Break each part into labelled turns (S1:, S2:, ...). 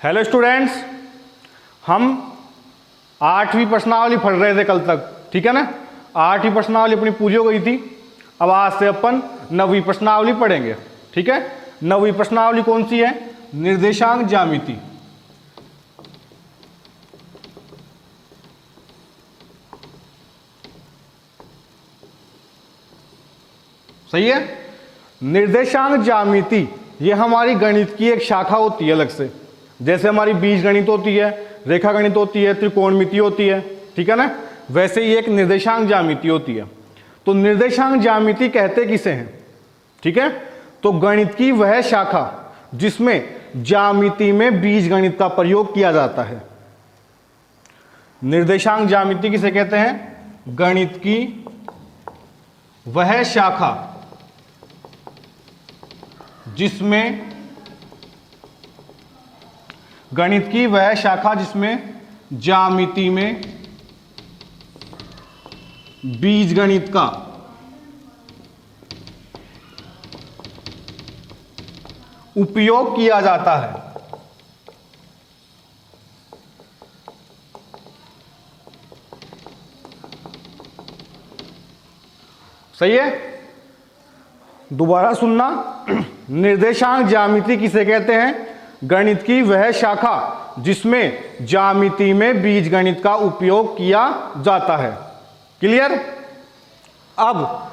S1: Hello students, हम 8वीं प्रश्नावली पढ़ रहे थे कल तक, ठीक है ना। 8वीं प्रश्नावली अपनी पूरी हो गई थी। अब आज से अपन 9वीं प्रश्नावली पढ़ेंगे, ठीक है। 9वीं प्रश्नावली कौन सी है? निर्देशांक ज्यामिति। सही है। निर्देशांक ज्यामिति ये हमारी गणित की एक शाखा होती है अलग से। जैसे हमारी बीज गणित होती है, रेखा गणित होती है, त्रिकोणमिति होती है, ठीक है ना। वैसे ही एक निर्देशांक ज्यामिति होती है। तो निर्देशांक ज्यामिति कहते किसे हैं? ठीक है। तो गणित की वह शाखा जिसमें ज्यामिति में बीज गणित का प्रयोग किया जाता है। निर्देशांक ज्यामिति किसे कहते हैं? गणित की वह शाखा जिसमें गणित की वह शाखा जिसमें ज्यामिति में बीज गणित का उपयोग किया जाता है। सही है। दोबारा सुनना, निर्देशांक ज्यामिति किसे कहते हैं? गणित की वह शाखा जिसमें ज्यामिति में बीजगणित का उपयोग किया जाता है। क्लियर। अब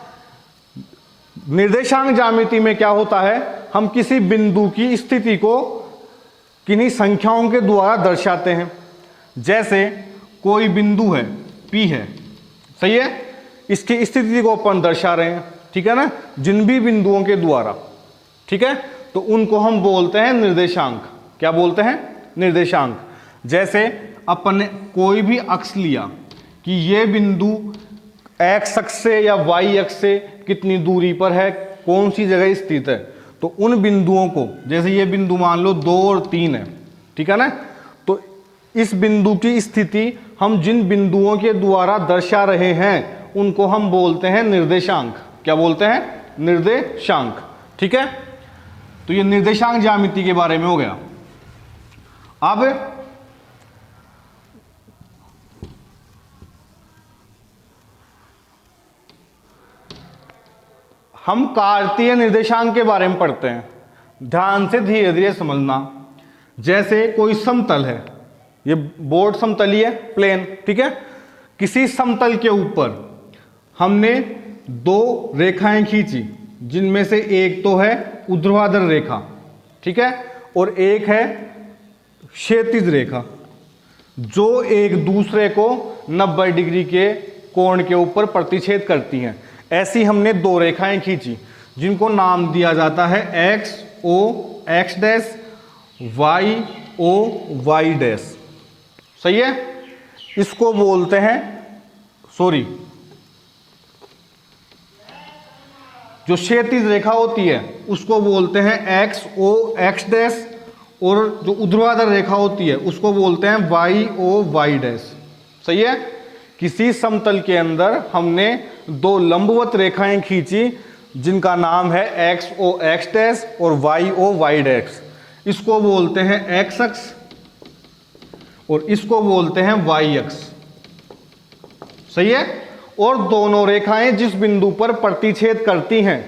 S1: निर्देशांक ज्यामिति में क्या होता है? हम किसी बिंदु की स्थिति को किन्हीं संख्याओं के द्वारा दर्शाते हैं। जैसे कोई बिंदु है, P है, सही है। इसकी स्थिति को अपन दर्शा रहे हैं, ठीक है ना, जिन भी बिंदुओं के द्वारा, ठीक है। तो उनको हम बोलते हैं निर्देशांक। क्या बोलते हैं? निर्देशांक। जैसे अपन ने कोई भी अक्ष लिया कि ये बिंदु x अक्ष से या y अक्ष से कितनी दूरी पर है, कौन सी जगह स्थित है, तो उन बिंदुओं को, जैसे ये बिंदु मान लो 2 और 3 है, ठीक है ना। तो इस बिंदु की स्थिति हम जिन बिंदुओं के द्वारा दर्शा रहे हैं उनको हम बोलते हैं निर्देशांक। क्या बोलते हैं? निर्देशांक, ठीक है। तो ये निर्देशांक ज्यामिति के बारे में हो गया। अब हम कार्तीय निर्देशांक के बारे में पढ़ते हैं। ध्यान से धीरे धीरे समझना। जैसे कोई समतल है, ये बोर्ड समतली है, प्लेन, ठीक है। किसी समतल के ऊपर हमने 2 रेखाएं खींची, जिनमें से एक तो है ऊर्ध्वाधर रेखा, ठीक है, और एक है क्षैतिज रेखा, जो एक दूसरे को 90 डिग्री के कोण के ऊपर प्रतिच्छेद करती हैं। ऐसी हमने 2 रेखाएं खींची जिनको नाम दिया जाता है X O X dash, Y O Y dash. सही है। इसको बोलते हैं, सॉरी, जो क्षैतिज रेखा होती है उसको बोलते हैं एक्स ओ एक्स डैश, और जो ऊर्ध्वाधर रेखा होती है उसको बोलते हैं वाई ओ वाई डैश। सही है। किसी समतल के अंदर हमने 2 लंबवत रेखाएं खींची जिनका नाम है एक्स ओ एक्स डैश और वाई ओ वाई डैश। इसको बोलते हैं एक्स अक्ष और इसको बोलते हैं वाई अक्ष। सही है। और दोनों रेखाएं जिस बिंदु पर प्रतिच्छेद करती हैं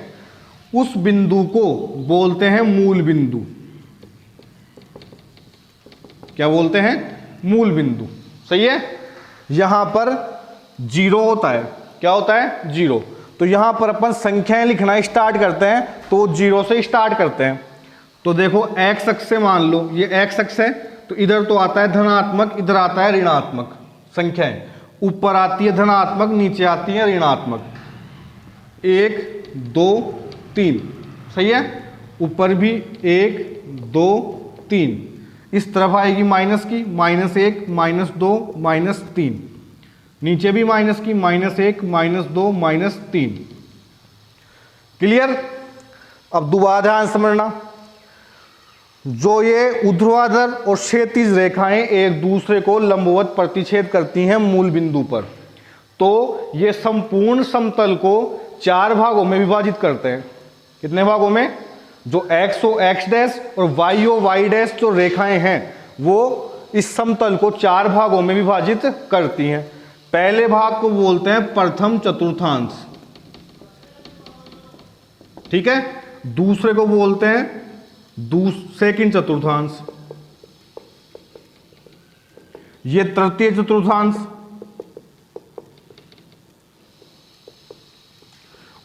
S1: उस बिंदु को बोलते हैं मूल बिंदु। क्या बोलते हैं? मूल बिंदु। सही है। यहां पर 0 होता है। क्या होता है? 0। तो यहां पर अपन संख्याएं लिखना स्टार्ट करते हैं तो 0 से स्टार्ट करते हैं। तो देखो एक्स अक्ष से मान लो ये एक्स अक्ष है, तो इधर तो आता है धनात्मक, इधर आता है ऋणात्मक संख्याएं। ऊपर आती है धनात्मक, नीचे आती है ऋणात्मक। 1 2 3। सही है। ऊपर भी 1 2 3। इस तरफ आएगी माइनस की, -1 -2 -3। नीचे भी माइनस की, -1 -2 -3। क्लियर। अब दोबारा ध्यान समझना। जो ये ऊर्ध्वाधर और क्षैतिज रेखाएं एक दूसरे को लंबवत प्रतिच्छेद करती हैं मूल बिंदु पर, तो ये संपूर्ण समतल को 4 भागों में विभाजित करते हैं। कितने भागों में? जो एक्स ओ एक्स डैश और वाई ओ वाई डैश जो रेखाएं हैं वो इस समतल को 4 भागों में विभाजित करती हैं। पहले भाग को बोलते हैं प्रथम चतुर्थांश, ठीक है। दूसरे को बोलते हैं सेकंड चतुर्थांश, ये तृतीय चतुर्थांश,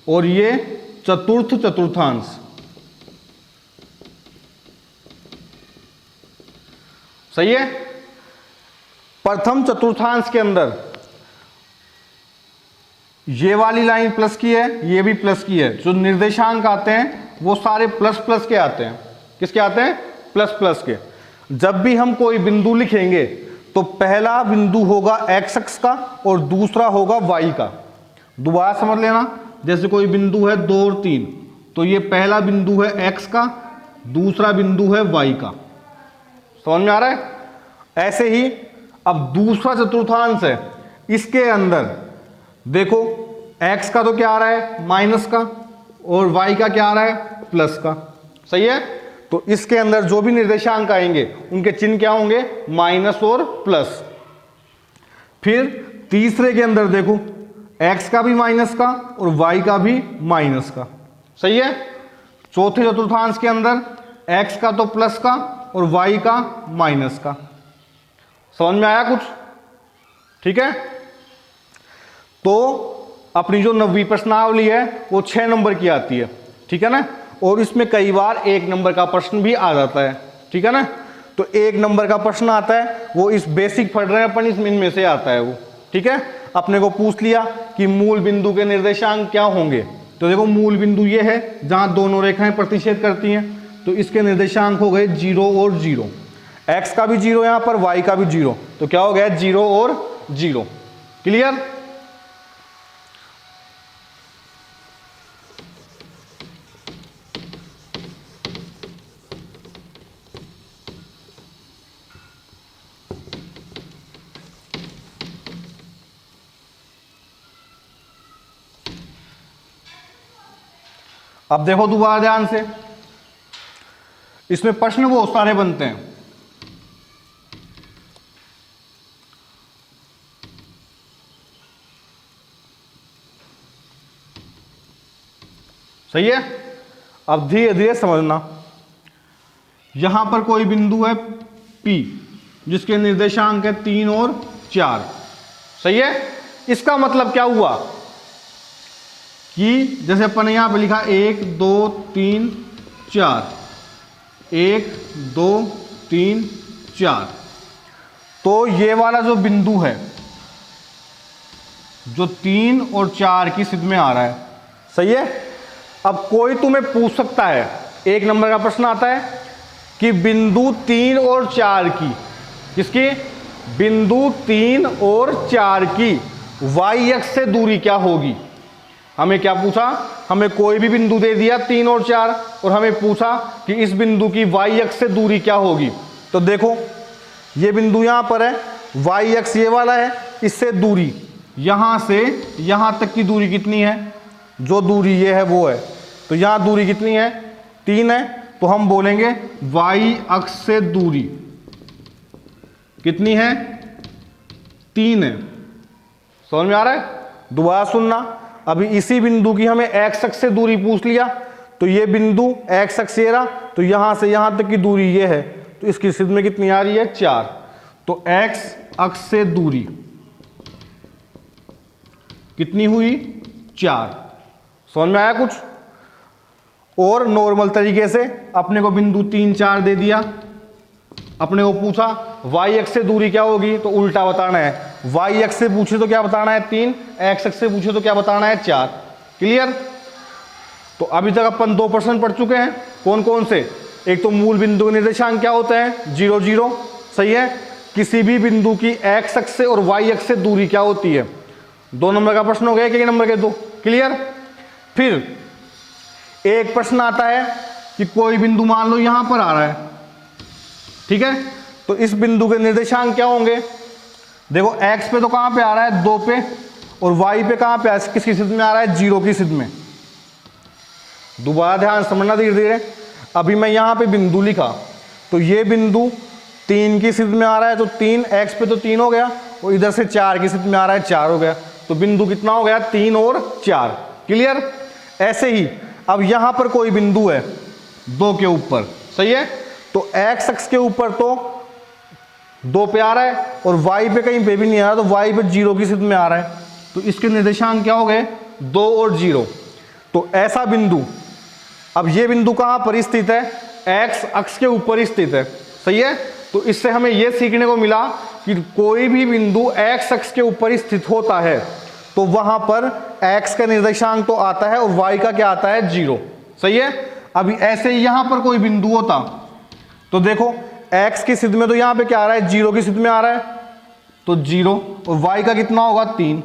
S1: और ये चतुर्थ चतुर्थांश। सही है। प्रथम चतुर्थांश के अंदर ये वाली लाइन प्लस की है, ये भी प्लस की है। जो निर्देशांक आते हैं वो सारे प्लस प्लस के आते हैं। किसके आते हैं? प्लस प्लस के। जब भी हम कोई बिंदु लिखेंगे तो पहला बिंदु होगा एक्स अक्ष का और दूसरा होगा वाई का। दोबारा समझ लेना, जैसे कोई बिंदु है 2 और 3, तो ये पहला बिंदु है एक्स का, दूसरा बिंदु है वाई का। समझ में आ रहा है? ऐसे ही अब दूसरा चतुर्थांश है, इसके अंदर देखो x का तो क्या आ रहा है? माइनस का, और y का क्या आ रहा है? प्लस का। सही है। तो इसके अंदर जो भी निर्देशांक आएंगे उनके चिन्ह क्या होंगे? माइनस और प्लस। फिर तीसरे के अंदर देखो x का भी माइनस का और y का भी माइनस का। सही है। चौथे चतुर्थांश के अंदर x का तो प्लस का और y का माइनस का। समझ में आया कुछ? ठीक है। तो अपनी जो 9वीं प्रश्नावली है वो 6 नंबर की आती है, ठीक है ना। और इसमें कई बार 1 नंबर का प्रश्न भी आ जाता है, ठीक है ना। तो 1 नंबर का प्रश्न आता है वो इस बेसिक पढ़ रहे हैं अपन, इनमें से आता है वो, ठीक है। अपने को पूछ लिया कि मूल बिंदु के निर्देशांक क्या होंगे, तो देखो मूल बिंदु ये है जहां दोनों रेखाएं प्रतिच्छेद करती हैं, तो इसके निर्देशांक हो गए 0 और 0। x का भी 0 यहां पर, y का भी 0, तो क्या हो गया? 0 और 0। क्लियर? अब देखो दोबारा ध्यान से, इसमें प्रश्न बहुत सारे बनते हैं। सही है। अब धीरे धीरे समझना। यहां पर कोई बिंदु है P जिसके निर्देशांक है 3 और 4। सही है। इसका मतलब क्या हुआ कि जैसे अपन ने यहां पे लिखा 1 2 3 4, 1 2 3 4, तो ये वाला जो बिंदु है जो 3 और 4 की सिद्ध में आ रहा है। सही है। अब कोई तुम्हें पूछ सकता है, 1 नंबर का प्रश्न आता है कि बिंदु 3 और 4 की, किसकी? बिंदु 3 और 4 की y अक्ष से दूरी क्या होगी। हमें क्या पूछा? हमें कोई भी बिंदु दे दिया 3 और 4 और हमें पूछा कि इस बिंदु की y अक्ष से दूरी क्या होगी। तो देखो ये बिंदु यहां पर है, y अक्ष ये वाला है, इससे दूरी यहां से यहां तक की दूरी कितनी है? जो दूरी ये है वो है, तो यहां दूरी कितनी है? 3 है। तो हम बोलेंगे y अक्ष से दूरी कितनी है? 3 है। समझ में आ रहा है? दोबारा सुनना। अभी इसी बिंदु की हमें x अक्ष से दूरी पूछ लिया, तो ये बिंदु x अक्ष ये रहा, तो यहां से यहां तक की दूरी ये है, तो इसकी सिद्ध में कितनी आ रही है? 4। तो x अक्ष से दूरी कितनी हुई? 4। समझ में आया कुछ? और नॉर्मल तरीके से अपने को बिंदु 3 4 दे दिया, अपने को पूछा y अक्ष से दूरी क्या होगी, तो उल्टा बताना है। y अक्ष से पूछे तो क्या बताना है? 3, x अक्ष से पूछे तो क्या बताना है? 4। क्लियर? तो अभी तक अपन 2 प्रश्न पढ़ चुके हैं। कौन कौन से? एक तो मूल बिंदु के निर्देशांक क्या होते हैं? 0 0। सही है। किसी भी बिंदु की x अक्ष से और y अक्ष से दूरी क्या होती है? 2 नंबर का प्रश्न हो गया, एक नंबर के 2। क्लियर? फिर एक प्रश्न आता है कि कोई बिंदु मान लो यहां पर आ रहा है, ठीक है, तो इस बिंदु के निर्देशांक क्या होंगे? देखो x पे तो कहां पे आ रहा है? 2 पे, और y पे कहां पे किसकी सिद्ध में आ रहा है? 0 की सिद्ध में। दोबारा ध्यान समझना धीरे धीरे। अभी मैं यहां पे बिंदु लिखा, तो ये बिंदु 3 की स्थिति में आ रहा है तो 3, x पे तो 3 हो गया, और इधर से 4 की स्थिति में आ रहा है 4 हो गया, तो बिंदु कितना हो गया 3 और 4। क्लियर। ऐसे ही अब यहां पर कोई बिंदु है 2 के ऊपर, सही है, तो x अक्ष के ऊपर तो 2 पे आ रहा है और y पे कहीं पे भी नहीं आ रहा, तो y पे 0 की स्थिति में आ रहा है, तो इसके निर्देशांक क्या हो गए 2 और 0। तो ऐसा बिंदु, अब ये बिंदु कहां पर स्थित है, x अक्ष के ऊपर स्थित है, सही है। तो इससे हमें यह सीखने को मिला कि कोई भी बिंदु x अक्ष के ऊपर स्थित होता है तो वहां पर x का निर्देशांक तो आता है और y का क्या आता है 0, सही है। अभी ऐसे ही यहां पर कोई बिंदु होता तो देखो x की स्थिति में तो यहां पे क्या आ रहा है 0 की स्थिति में आ रहा है, तो 0, और y का कितना होगा 3,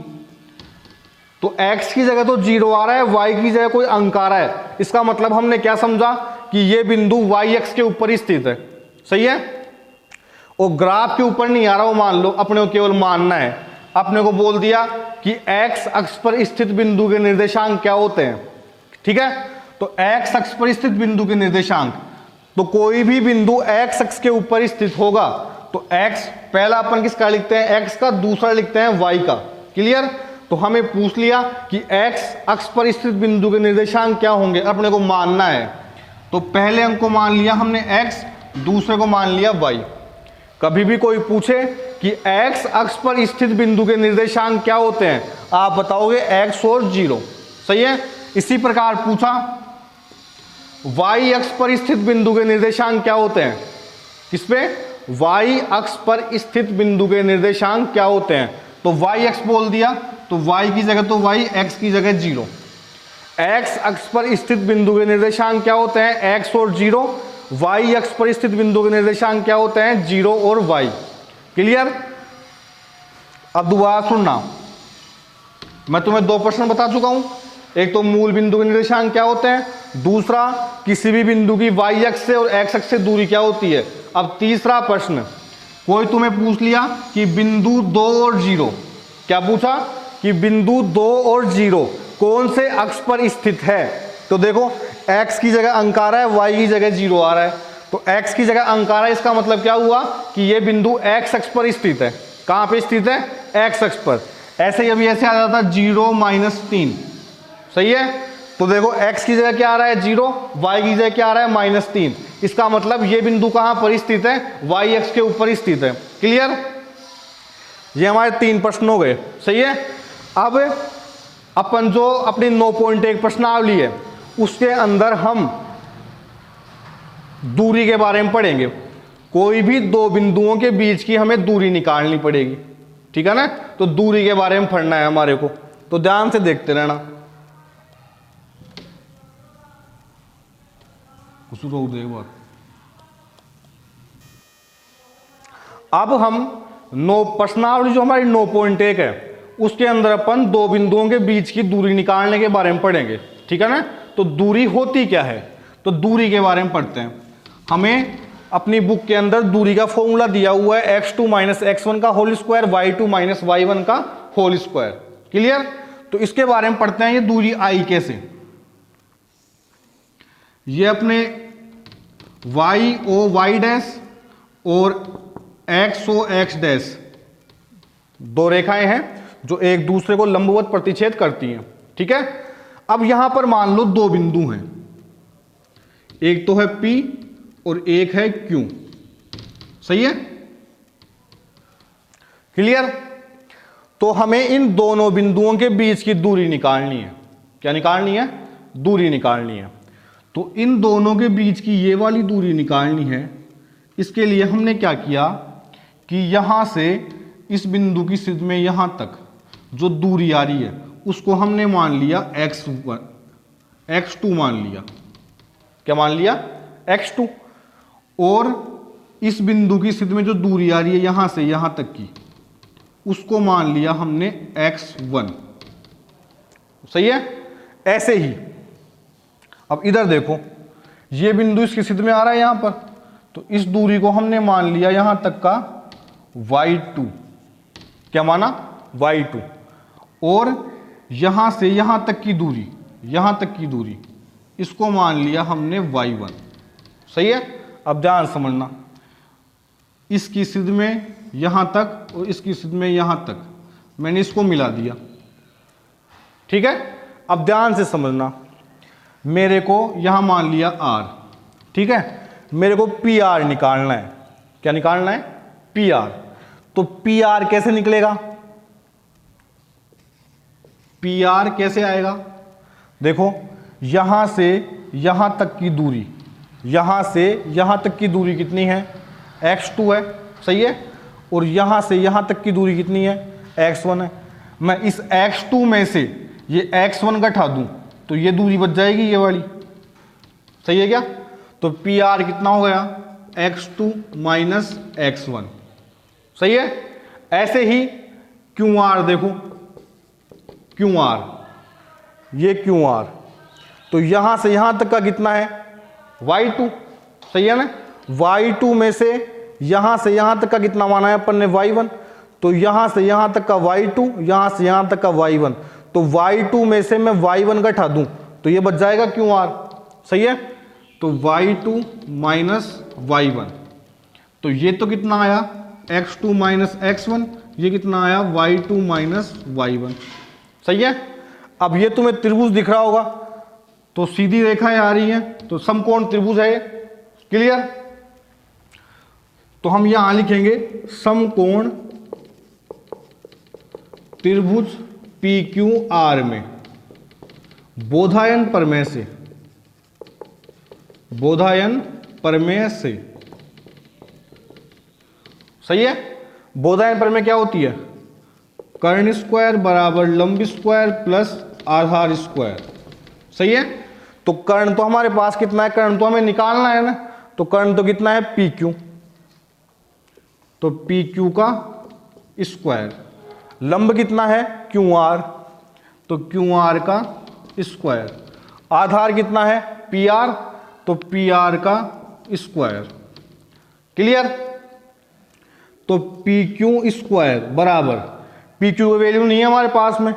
S1: तो x की जगह तो 0 आ रहा है, y की जगह कोई अंक आ रहा है। इसका मतलब हमने क्या समझा कि ये बिंदु y अक्ष के ऊपर स्थित है, सही है। और ग्राफ के ऊपर नहीं आ रहा, वो मान लो, अपने को केवल मानना है। अपने को बोल दिया कि x अक्ष पर स्थित बिंदु के निर्देशांक क्या होते हैं, ठीक है। तो x अक्ष पर स्थित बिंदु के निर्देशांक, तो कोई भी बिंदु x अक्ष के ऊपर स्थित होगा तो x पहला अपन किसका लिखते हैं x का, दूसरा लिखते हैं y का। क्लियर। तो हमें पूछ लिया कि x अक्ष पर स्थित बिंदु के निर्देशांक क्या होंगे, अपने को मानना है। तो पहले अंक को मान लिया हमने x, दूसरे को मान लिया y। कभी भी कोई पूछे कि x अक्ष पर स्थित बिंदु के निर्देशांक क्या होते हैं, आप बताओगे x और 0, सही है। इसी प्रकार पूछा y अक्ष पर स्थित बिंदु के निर्देशांक क्या होते हैं, किसपे, y अक्ष पर स्थित बिंदु के निर्देशांक क्या होते हैं, तो y अक्ष बोल दिया, तो y की जगह तो y, x की जगह 0। x अक्ष पर स्थित बिंदु के निर्देशांक क्या होते हैं, x और 0। y अक्ष पर स्थित बिंदु के निर्देशांक क्या होते हैं, 0 और y। क्लियर। अब दोबारा सुनना, मैं तुम्हें 2 प्रश्न बता चुका हूं, एक तो मूल बिंदु के निर्देशांक क्या होते हैं, दूसरा किसी भी बिंदु की y अक्ष से और x अक्ष से दूरी क्या होती है। अब तीसरा प्रश्न, कोई तुम्हें पूछ लिया कि बिंदु 2 और 0, क्या पूछा कि बिंदु 2 और 0 कौन से अक्ष पर स्थित है, तो देखो x की जगह अंक आ रहा है, y की जगह 0 आ रहा है, तो x की जगह अंक आ रहा है, इसका मतलब क्या हुआ कि ये बिंदु x अक्ष पर स्थित है। कहां पे स्थित है, x अक्ष पर। ऐसे ही अभी ऐसे आ जाता 0 - 3, सही है। तो देखो x की जगह क्या आ रहा है 0, y की जगह क्या आ रहा है -3, इसका मतलब ये बिंदु कहां पर स्थित है, y अक्ष के ऊपर स्थित है। क्लियर। ये हमारे 3 प्रश्न हो गए, सही है। अब अपन जो अपनी 9.1 प्रश्नावली है उसके अंदर हम दूरी के बारे में पढ़ेंगे। कोई भी 2 बिंदुओं के बीच की हमें दूरी निकालनी पड़ेगी, ठीक है ना। तो दूरी के बारे में पढ़ना है हमारे को, तो ध्यान से देखते रहना। अब हम प्रश्नावली जो हमारी 9.1 है उसके अंदर अपन 2 बिंदुओं के बीच की दूरी निकालने के बारे में पढ़ेंगे, ठीक है ना। तो दूरी होती क्या है, तो दूरी के बारे में पढ़ते हैं। हमें अपनी बुक के अंदर दूरी का फॉर्मूला दिया हुआ है, x2 - x1 का होल स्क्वायर, y2 - y1 का होल स्क्वायर। क्लियर। तो इसके बारे में पढ़ते हैं, ये दूरी आई कैसे। ये अपने y o y डैश और x o x डैश 2 रेखाएं हैं जो एक दूसरे को लंबवत प्रतिच्छेद करती हैं, ठीक है। अब यहां पर मान लो 2 बिंदु हैं, एक तो है P और एक है Q, सही है। क्लियर। तो हमें इन दोनों बिंदुओं के बीच की दूरी निकालनी है। क्या निकालनी है, दूरी निकालनी है। तो इन दोनों के बीच की ये वाली दूरी निकालनी है। इसके लिए हमने क्या किया कि यहां से इस बिंदु की स्थिति में यहां तक जो दूरी आ रही है उसको हमने मान लिया x2 मान लिया। क्या मान लिया, x2। और इस बिंदु की स्थिति में जो दूरी आ रही है यहां से यहां तक की, उसको मान लिया हमने x1, सही है। ऐसे ही अब इधर देखो, ये बिंदु इसकी स्थिति में आ रहा है यहां पर, तो इस दूरी को हमने मान लिया यहां तक का y2। क्या माना, y2। और यहां से यहां तक की दूरी, यहां तक की दूरी, इसको मान लिया हमने y1, सही है। अब ध्यान समझना, इसकी सिद्ध में यहां तक और इसकी सिद्ध में यहां तक मैंने इसको मिला दिया। ठीक है, अब ध्यान से समझना, मेरे को यहां मान लिया R, ठीक है, मेरे को PR निकालना है। क्या निकालना है? PR। तो PR कैसे निकलेगा? PR कैसे आएगा? देखो, यहां से यहां तक की दूरी, यहां से यहां तक की दूरी कितनी है? x2 है, सही है, और यहां से यहां तक की दूरी कितनी है? x1 है। मैं इस x2 में से ये x1 घटा दूं तो ये दूरी बच जाएगी, ये वाली, सही है क्या? तो PR कितना हो गया? x2 माइनस x1, सही है। ऐसे ही QR देखो, QR, ये QR, तो यहां से यहां तक का कितना है? y2, सही है ना। y2 में से यहां तक का कितना माना है अपन ने? y1, तो यहां से यहां तक का y2, यहां से यहां तक का y1, तो y2 में से मैं y1 घटा दूं तो ये बच जाएगा QR, सही है। तो y2 माइनस y1, तो ये तो कितना आया? x2 माइनस x1, ये कितना आया? y2 माइनस y1, सही है। अब ये तुम्हें त्रिभुज दिख रहा होगा, तो सीधी रेखाएं आ रही हैं, तो समकोण त्रिभुज है ये, क्लियर। तो हम यहां लिखेंगे समकोण त्रिभुज PQR में बोधायन प्रमेय से, बोधायन प्रमेय से, सही है। बोधायन प्रमेय क्या होती है? कर्ण स्क्वायर बराबर लंब स्क्वायर प्लस आधार स्क्वायर, सही है। तो कर्ण तो हमारे पास कितना है? कर्ण तो हमें निकालना है ना, तो कर्ण तो कितना है? PQ, तो PQ का स्क्वायर। लंब कितना है? QR, तो QR का स्क्वायर। आधार कितना है? PR, तो PR का स्क्वायर, क्लियर। तो PQ स्क्वायर बराबर, PQ की वैल्यू नहीं है हमारे पास में,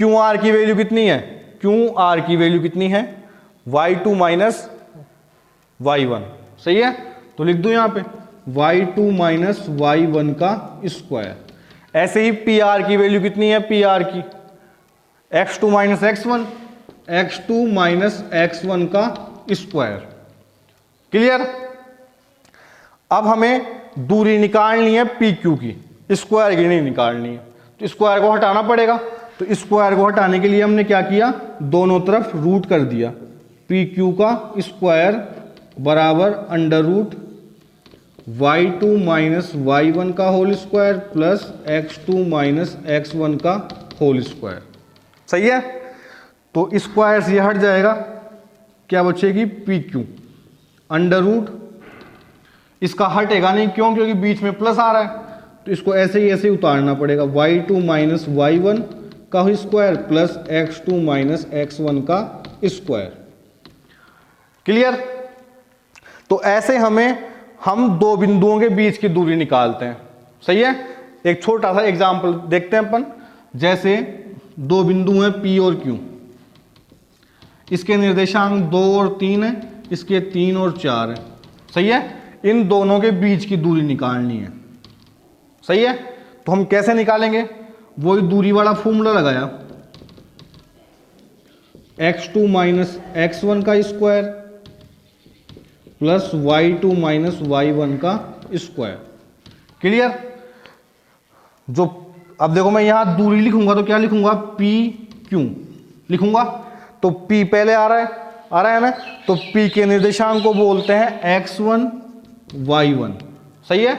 S1: QR की वैल्यू कितनी है? QR की वैल्यू कितनी है? y2 माइनस y1, सही है। तो लिख दो यहां पे y2 माइनस y1 का स्क्वायर। ऐसे ही PR की वैल्यू कितनी है? PR की x2 minus x1, x2 minus x1 का स्क्वायर, क्लियर। अब हमें दूरी निकालनी है PQ की, स्क्वायर की नहीं निकालनी है, तो स्क्वायर को हटाना पड़ेगा। तो स्क्वायर को हटाने के लिए हमने क्या किया? दोनों तरफ रूट कर दिया। PQ का स्क्वायर बराबर under root y2 minus y1 का whole square plus x2 minus x1 का होल स्क्वायर, सही है। तो स्क्वायर से हट जाएगा, क्या बचेगी? PQ अंडर रूट, इसका हटेगा नहीं, क्यों? क्योंकि बीच में प्लस आ रहा है, तो इसको ऐसे ही उतारना पड़ेगा। y2 माइनस y1 का square plus x2 minus x1 का स्क्वायर, क्लियर। तो ऐसे हम दो बिंदुओं के बीच की दूरी निकालते हैं, सही है। एक छोटा सा एग्जांपल देखते हैं अपन। जैसे दो बिंदु हैं P और Q, इसके निर्देशांक 2 और 3 है, इसके 3 और 4 है, सही है। इन दोनों के बीच की दूरी निकालनी है, सही है। तो हम कैसे निकालेंगे? वही दूरी वाला फॉर्मूला लगाया, x2 माइनस x1 का square plus y2 minus y1 का स्क्वायर, क्लियर। जो अब देखो, मैं यहां दूरी लिखूंगा तो क्या लिखूंगा? PQ लिखूंगा, तो P पहले आ रहा है ना, तो P के निर्देशांक को बोलते हैं x1 y1, सही है।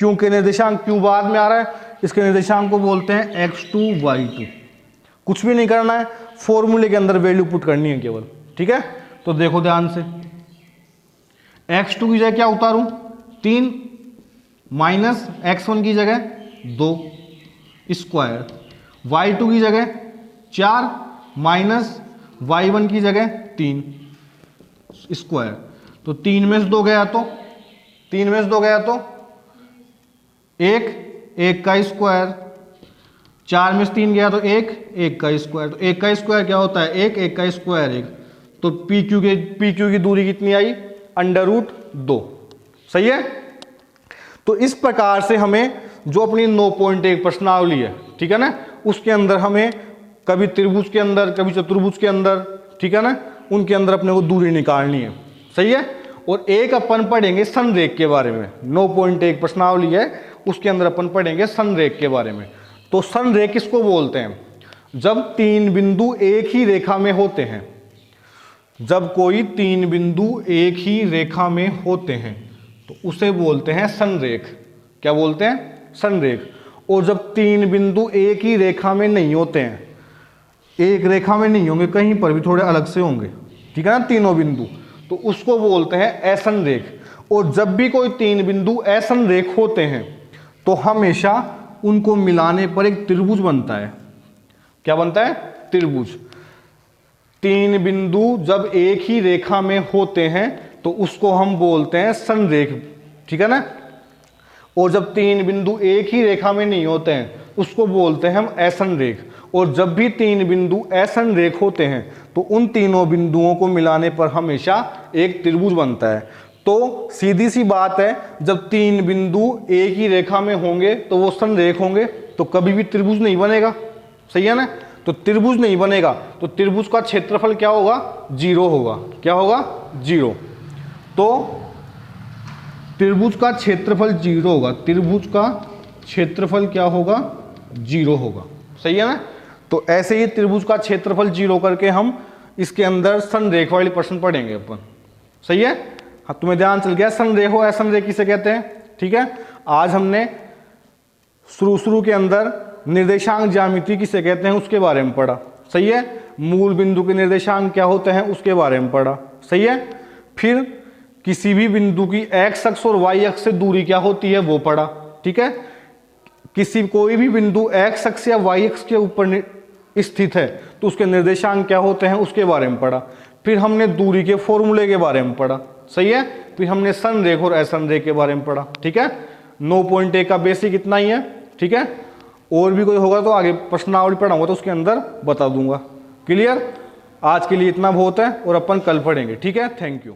S1: Q के निर्देशांक, Q बाद में आ रहा है, इसके निर्देशांक को बोलते हैं x2 y2। कुछ भी नहीं करना है, फॉर्मूले के अंदर वैल्यू पुट करनी है केवल, ठीक है। तो देखो ध्यान से, x2 की जगह क्या उतारूं? 3 माइनस x1 की जगह 2 स्क्वायर, y2 की जगह 4 माइनस y1 की जगह 3 स्क्वायर। तो 3 में से 2 गया तो 1 का स्क्वायर, 4 में से 3 गया तो 1 का स्क्वायर। तो 1 का स्क्वायर क्या होता है? 1 का स्क्वायर 1। तो PQ की दूरी कितनी आई? अंडर रूट 2, सही है। तो इस प्रकार से हमें जो अपनी 9.1 प्रश्नावली है, ठीक है ना, उसके अंदर हमें कभी त्रिभुज के अंदर, कभी चतुर्भुज के अंदर, ठीक है ना, उनके अंदर अपने को दूरी निकालनी है। सही है। और एक अपन पढ़ेंगे संरेख के बारे में, 9.1 प्रश्नावली है, उसके अंदर अपन पढ़ेंगे संरेख के बारे में। तो संरेख किसको बोलते हैं? जब तीन बिंदु एक ही रेखा में होते हैं, जब कोई तीन बिंदु एक ही रेखा में होते हैं तो उसे बोलते हैं संरेख। क्या बोलते हैं? संरेख। और जब तीन बिंदु एक ही रेखा में नहीं होते हैं, एक रेखा में नहीं होंगे, कहीं पर भी थोड़े अलग से होंगे, ठीक है ना, तीनों बिंदु, तो उसको बोलते हैं असंरेख। और जब भी कोई तीन बिंदु असंरेख होते हैं तो हमेशा उनको मिलाने पर एक त्रिभुज बनता है। क्या बनता है? त्रिभुज। तीन बिंदु जब एक ही रेखा में होते हैं तो उसको हम बोलते हैं संरेख, ठीक है ना। और जब तीन बिंदु एक ही रेखा में नहीं होते हैं उसको बोलते हैं हम असंरेख। और जब भी तीन बिंदु असंरेख होते हैं तो उन तीनों बिंदुओं को मिलाने पर हमेशा एक त्रिभुज बनता है। तो सीधी सी बात है, जब तीन बिंदु एक ही रेखा में होंगे तो वो संरेख होंगे, तो कभी भी त्रिभुज नहीं बनेगा। सही है ना। तो त्रिभुज नहीं बनेगा तो त्रिभुज का क्षेत्रफल क्या होगा? 0 होगा। क्या होगा? 0। तो त्रिभुज का क्षेत्रफल 0 होगा। त्रिभुज का क्षेत्रफल क्या होगा? 0 होगा। सही है ना। तो ऐसे ही त्रिभुज का क्षेत्रफल 0 करके हम इसके अंदर संरेख वाले प्रश्न पढ़ेंगे अपन। सही है। हाँ, तुम्हें ध्यान चल गया संरेख और असंरेख किसे कहते हैं। ठीक है। आज हमने शुरू के अंदर निर्देशांक ज्यामिति किसे कहते हैं उसके बारे में पढ़ा। सही है। मूल बिंदु के निर्देशांक क्या होते हैं उसके बारे में पढ़ा। सही है। फिर किसी भी बिंदु की एक्स अक्ष और वाई अक्ष से दूरी क्या होती है वो पढ़ा। ठीक है। कोई भी बिंदु एक्स अक्ष या वाई अक्ष के ऊपर स्थित है तो उसके निर्देशांक क्या होते हैं उसके बारे में पढ़ा। फिर हमने दूरी के फॉर्मूले के बारे में पढ़ा। सही है। फिर हमने संरेख और असंरेख के बारे में पढ़ा। ठीक है। 9.1 का बेसिक इतना ही है। ठीक है। और भी कोई होगा तो आगे प्रश्नावली पढ़ाऊंगा तो उसके अंदर बता दूंगा। क्लियर। आज के लिए इतना बहुत है और अपन कल पढ़ेंगे। ठीक है। Thank you.